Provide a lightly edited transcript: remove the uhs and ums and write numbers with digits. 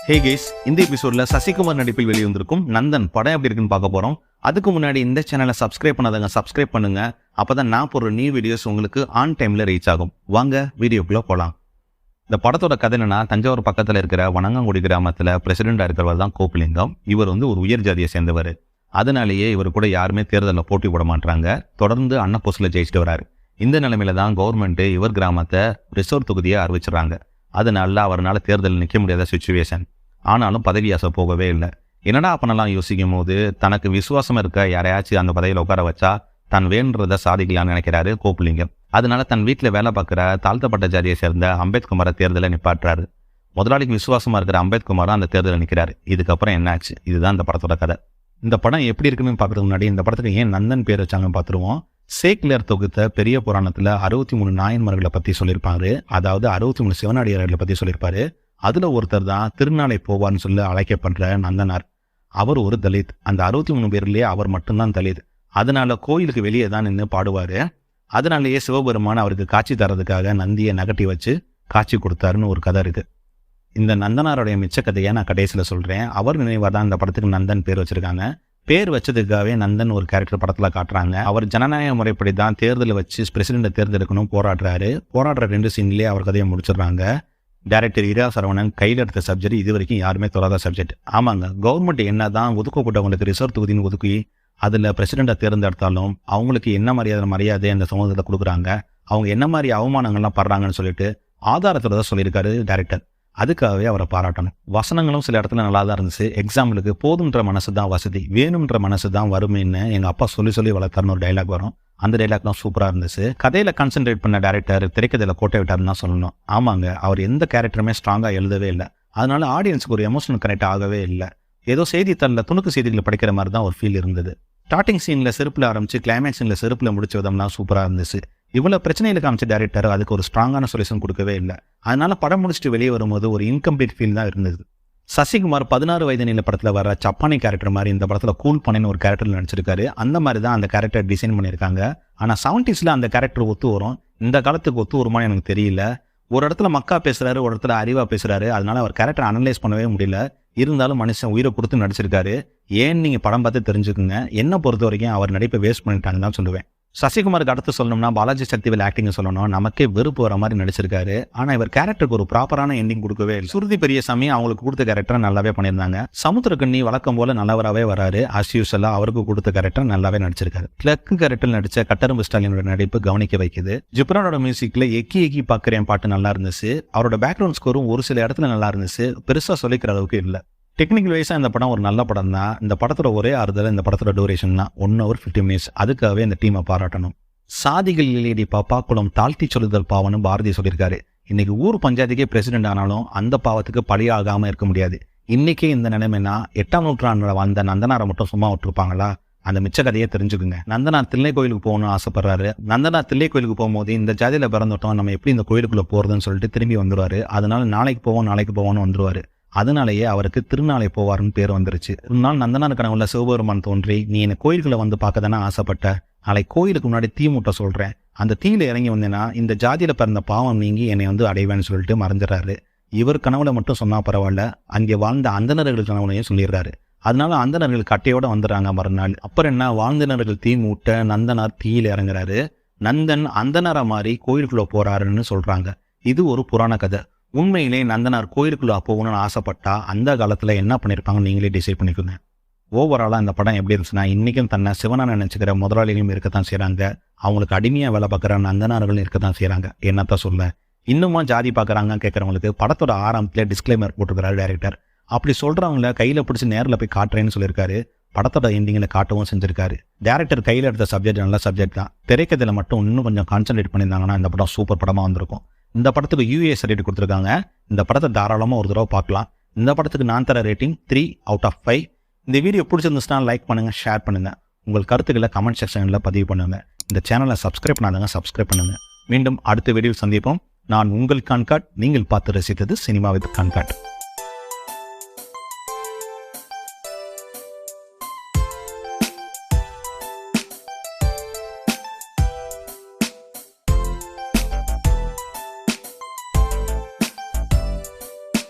ஹே case, இந்த எபிசோட்ல சசிகுமார் நடிப்பில் வெளிவந்திருக்கும் நந்தன் படம் எப்படி இருக்குன்னு பார்க்க போறோம். அதுக்கு முன்னாடி இந்த சேனலை சப்ஸ்கிரைப் பண்ணாதவங்க சப்ஸ்கிரைப் பண்ணுங்க. அப்பதான் நான் போடுற நியூ வீடியோஸ் உங்களுக்கு ஆன் டைம்ல ரீச் ஆகும். வாங்க வீடியோக்குள்ள போலாம். இந்த படத்தோட கதை என்னன்னா, தஞ்சாவூர் பக்கத்துல இருக்கிற வனங்காங்குடி கிராமத்துல பிரசிடென்டா இருக்கிறவர் தான் கோபிலிங்கம். இவர் ஒரு உயர் ஜாதியை சேர்ந்தவர். அதனாலேயே இவர் கூட யாருமே தேர்தலில் போட்டி போட மாட்டாங்க. தொடர்ந்து அன்னப்போஸ்ட்ல ஜெயிச்சுட்டு வராரு. இந்த நிலைமையில தான் கவர்மெண்ட் இவர் கிராமத்தை ரிசர்வ் தொகுதியை அறிவிச்சிடறாங்க. அதனால அவரால் தேர்தலில் நிற்க முடியாத சுச்சுவேஷன். ஆனாலும் பதவி ஆசை போகவே இல்லை. என்னடா பண்ணலாம் யோசிக்கும் போது தனக்கு விசுவாசம் இருக்க யாரையாச்சும் அந்த பதவியில் உட்கார வச்சா தான் வேணுன்றதை சாதிக்கலாம்னு நினைக்கிறாரு கோபிலிங்கம். அதனால தன் வீட்டில் வேலை பார்க்குற தாழ்த்தப்பட்ட ஜாதியை சேர்ந்த அம்பேத்குமாரை தேர்தலை நிப்பாட்டுறாரு. முதலாளிக்கு விசுவாசமா இருக்கிற அம்பேத்குமாரும் அந்த தேர்தலில் நிற்கிறாரு. இதுக்கப்புறம் என்ன ஆச்சு? இதுதான் இந்த படத்தோட கதை. இந்த படம் எப்படி இருக்குன்னு பார்க்கறதுக்கு முன்னாடி இந்த படத்துக்கு ஏன் நந்தன் பேர் வச்சாங்கன்னு பார்த்துருவோம். சேக்கிலியர் தொகுத்த பெரிய புராணத்துல 63 நாயன்மார்களை பத்தி சொல்லியிருப்பாரு. அதாவது 63 சிவனடியார்களை பத்தி சொல்லியிருப்பாரு. அதுல ஒருத்தர் தான் திருநாளை போவார்னு சொல்லி அழைக்கப்படுற நந்தனார். அவர் ஒரு தலித். அந்த 63 பேர்லயே அவர் மட்டும்தான் தலித். அதனால கோயிலுக்கு வெளியே தான் நின்று பாடுவாரு. அதனாலேயே சிவபெருமான் அவருக்கு காட்சி தரதுக்காக நந்தியை நகட்டி வச்சு காட்சி கொடுத்தாருன்னு ஒரு கதை இருக்கு. இந்த நந்தனாருடைய மிச்ச கதையை நான் கடைசியில சொல்றேன். அவர் நினைவாக தான் இந்த படத்துக்கு நந்தன் பேர் வச்சிருக்காங்க. பேர் வச்சதுக்காகவே நந்தன் ஒரு கேரக்டர் படத்துல காட்டுறாங்க. அவர் ஜனநாயக முறைப்படி தான் தேர்தலை வச்சு பிரசிடென்ட்டை தேர்ந்தெடுக்கணும் போராடுறாரு. போராடுற 2 சீன்லயே அவர் கதையை முடிச்சிடுறாங்க. டைரக்டர் இரா சரவணன் கையில் எடுத்த சப்ஜெக்ட் இது வரைக்கும் யாருமே தொடாத சப்ஜெக்ட். ஆமாங்க, கவர்மெண்ட் என்னதான் ஒதுக்கப்பட்டவங்களுக்கு ரிசர்வ் தொகுதின்னு ஒதுக்கி அதில் பிரசிடென்ட்டை தேர்ந்தெடுத்தாலும் அவங்களுக்கு என்ன மரியாதை அந்த சமூகத்தை கொடுக்குறாங்க, அவங்க என்ன மாதிரி அவமானங்கள்லாம் படுறாங்கன்னு சொல்லிட்டு ஆதாரத்தோட தான் சொல்லியிருக்காரு டைரக்டர். அதுக்காகவே அவரை பாராட்டணும். வசனங்களும் சில இடத்துல நல்லா தான் இருந்துச்சு. எக்ஸாம்பிளுக்கு போதுன்ற மனசு தான் வசதி, வேணுன்ற மனசு தான் வறுமைன்னு எங்கள் அப்பா சொல்லி வளர்த்தாருன்னு ஒரு டைலாக் வரும். அந்த டைலாக் தான் சூப்பராக இருந்துச்சு. கதையில கான்சென்ட்ரேட் பண்ண டைரக்டர் திரைக்கதையில கோட்டை விட்டாருன்னு தான் சொல்லணும். ஆமாங்க, அவர் எந்த கேரக்டருமே ஸ்ட்ராங்காக எழுதவே இல்லை. அதனால ஆடியன்ஸுக்கு ஒரு எமோஷனல் கனெக்ட் ஆகவே இல்லை. ஏதோ செய்தித்தாளில் துணுக்கு செய்திகளை படிக்கிற மாதிரி தான் ஒரு ஃபீல் இருந்தது. ஸ்டார்டிங் சீன்ல செருப்புல ஆரம்பிச்சு கிளைமேக்ஸ் சீன்ல செருப்புல முடிச்ச விதம்லாம் சூப்பராக இருந்துச்சு. இவ்வளவு பிரச்சனையில காமிச்ச டைரக்டர் அதுக்கு ஒரு ஸ்ட்ராங்கான சொல்யூஷன் கொடுக்கவே இல்லை. அதனால படம் முடிச்சுட்டு வெளியே வரும்போது ஒரு இன்கம்ப்ளீட் ஃபீல் தான் இருந்தது. சசிகுமார் 16 வயது நிலை படத்துல வர சப்பானி கேரக்டர் மாதிரி இந்த படத்துல கூல் பண்ணேன்னு ஒரு கேரக்டர்ல நடிச்சிருக்காரு. அந்த மாதிரி தான் அந்த கேரக்டர் டிசைன் பண்ணியிருக்காங்க. ஆனா 70sல அந்த கேரக்டர் ஒத்து வரும், இந்த காலத்துக்கு ஒத்து வருமானு எனக்கு தெரியல. ஒரு இடத்துல மக்கா பேசுறாரு, ஒரு இடத்துல அறிவா பேசுறாரு. அதனால அவர் கேரக்டர் அனலைஸ் பண்ணவே முடியல. இருந்தாலும் மனுஷன் உயிரை கொடுத்து நடிச்சிருக்காரு. ஏன்னு நீங்க படம் பார்த்து தெரிஞ்சுக்குங்க. என்ன பொறுத்த வரைக்கும் அவர் நடிப்பை வேஸ்ட் பண்ணிட்டாங்கன்னு தான் சொல்லுவேன். சசிகுமாருக்கு அடுத்து சொல்லணும்னா பாலாஜி சக்திவேல் ஆக்டிங் சொல்லணும். நமக்கே வெறுப்பு வர மாதிரி நடிச்சிருக்காரு. ஆனா இவர் கேரக்டருக்கு ஒரு ப்ராப்பரான எண்டிங் கொடுக்கவே இல்லை. சுருதி பெரியசாமி அவங்களுக்கு கொடுத்த கேரக்டர் நல்லாவே பண்ணியிருந்தாங்க. சமுத்திரக்கண்ணி வழக்கம் போல நல்லவராகவே வராரு. ஆஸ் யூசுவலா அவருக்கு கொடுத்த கேரக்டர் நல்லாவே நடிச்சிருக்காரு. கிளர்க் கேரக்டர் நடிச்ச கட்டரும்பு ஸ்டாலினோட நடிப்பு கவனிக்க வைக்குது. ஜிப்ரானோட மியூசிக்ல எக்கி பாக்குறேன் பாட்டு நல்லா இருந்துச்சு. அவரோட பேக்ரவுண்ட் ஸ்கோரும் ஒரு சில இடத்துல நல்லா இருந்துச்சு. பெருசா சொல்லிக்கிற அளவுக்கு இல்லை. டெக்னிக்கல் வைஸா இந்த படம் ஒரு நல்ல படம் தான். இந்த படத்தோட ஒரே ஆறுதல் இந்த படத்தோட டூரேஷன் தான் 1 hour 50 minutes. அதுக்காகவே இந்த டீமை பாராட்டணும். சாதிகள் இல்லையடி பாப்பா குளம் தாழ்த்தி சொல்லுதல் பாவன்னு பாரதி சொல்லியிருக்காரு. இன்னைக்கு ஊர் பஞ்சாயத்துக்கே பிரசிடென்ட் ஆனாலும் அந்த பாவத்துக்கு பழியாகாம இருக்க முடியாது. இன்னைக்கே இந்த நிலைமைனா 8ஆம் நூற்றாண்டுல வாழ்ந்த நந்தனாரை மட்டும் சும்மா விட்டுருப்பாங்களா? அந்த மிச்ச கதையை தெரிஞ்சுக்குங்க. நந்தனார் தில்லை கோயிலுக்கு போகணும்னு ஆசைப்படுறாரு. நந்தனார் தில்லை கோயிலுக்கு போகும்போது இந்த ஜாதியில பிறந்துட்டோம், நம்ம எப்படி இந்த கோயிலுக்குள்ள போறதுன்னு சொல்லிட்டு திரும்பி வந்துருவாரு. அதனால நாளைக்கு போவோம்னு வந்துருவாரு. அதனாலேயே அவருக்கு திருநாளை போவார்னு பேர் வந்துருச்சு. ஒரு நாள் நந்தனார் கனவுல சிவபெருமான் தோன்றி, நீ என்ன கோயிலுக்குள்ள வந்து பார்க்க தானே ஆசைப்பட்ட, நாளைக்கு கோயிலுக்கு முன்னாடி தீ மூட்ட சொல்றேன், அந்த தீயில இறங்கி வந்தேன்னா இந்த ஜாதியில பிறந்த பாவம் நீங்கி என்னை அடைவேன்னு சொல்லிட்டு மறைஞ்சிடறாரு. இவர் கனவுல மட்டும் சொன்னா பரவாயில்ல, அங்கே வாழ்ந்த அந்தணர்கள் கனவுலையும் சொல்லிடுறாரு. அதனால அந்தணர்கள் கட்டையோட வந்துடுறாங்க மறுநாள். அப்புறம் என்ன, வாழ்ந்தனர்கள் தீ மூட்ட நந்தனார் தீயில இறங்குறாரு. நந்தன் அந்தனரை மாதிரி கோயிலுக்குள்ள போறாருன்னு சொல்றாங்க. இது ஒரு புராண கதை. உண்மையிலே நந்தனார் கோயிலுக்குள்ள போகணும்னு ஆசைப்பட்டா அந்த காலத்துல என்ன பண்ணிருப்பாங்க நீங்களே டிசைட் பண்ணிக்கோங்க. ஓவராலா இந்த படம் எப்படி இருந்துச்சுன்னா, இன்னைக்கும் தன்னை சிவனா நினைச்சுக்கிற முதலாளிகளும் இருக்கத்தான் செய்யறாங்க. அவங்களுக்கு அடிமையா வேலை பார்க்குற நந்தனார்களும் இருக்கத்தான் செய்யறாங்க. என்னத்தான் சொல்ல, இன்னுமா ஜாதி பார்க்கறாங்க கேட்கறவங்களுக்கு படத்தோட ஆரம்பத்துல டிஸ்கிளைமர் போட்டுக்கிறாரு டைரக்டர். அப்படி சொல்றவங்கள கையில பிடிச்சி நேரில் போய் காட்டுறேன்னு சொல்லியிருக்காரு. படத்தோட எண்டிங்ல காட்டவும் செஞ்சிருக்காரு. டைரக்டர் கையில எடுத்த சப்ஜெக்ட் நல்ல சப்ஜெக்ட் தான். திரைக்கதையில மட்டும் இன்னும் கொஞ்சம் கான்சென்ட்ரேட் பண்ணியிருந்தாங்கன்னா இந்த படம் சூப்பர் படமா வந்திருக்கும். இந்த படத்துக்கு UA சர்டிஃபிகேட் கொடுத்துருக்காங்க. இந்த படத்தை தாராளமாக ஒரு தடவை பார்க்கலாம். இந்த படத்துக்கு நான் தர ரேட்டிங் 3 out of 5. இந்த வீடியோ பிடிச்சிருந்துச்சுன்னா லைக் பண்ணுங்க, ஷேர் பண்ணுங்க, உங்கள் கருத்துக்களை கமெண்ட் செக்ஷனில் பதிவு பண்ணுங்க. இந்த சேனலை சப்ஸ்கிரைப் பண்ணாதவங்க சப்ஸ்கிரைப் பண்ணுங்க. மீண்டும் அடுத்த வீடியோவில் சந்திப்போம். நான் உங்கள் கான்காட். நீங்கள் பார்த்து ரசித்தது சினிமா வித் கான்காட்.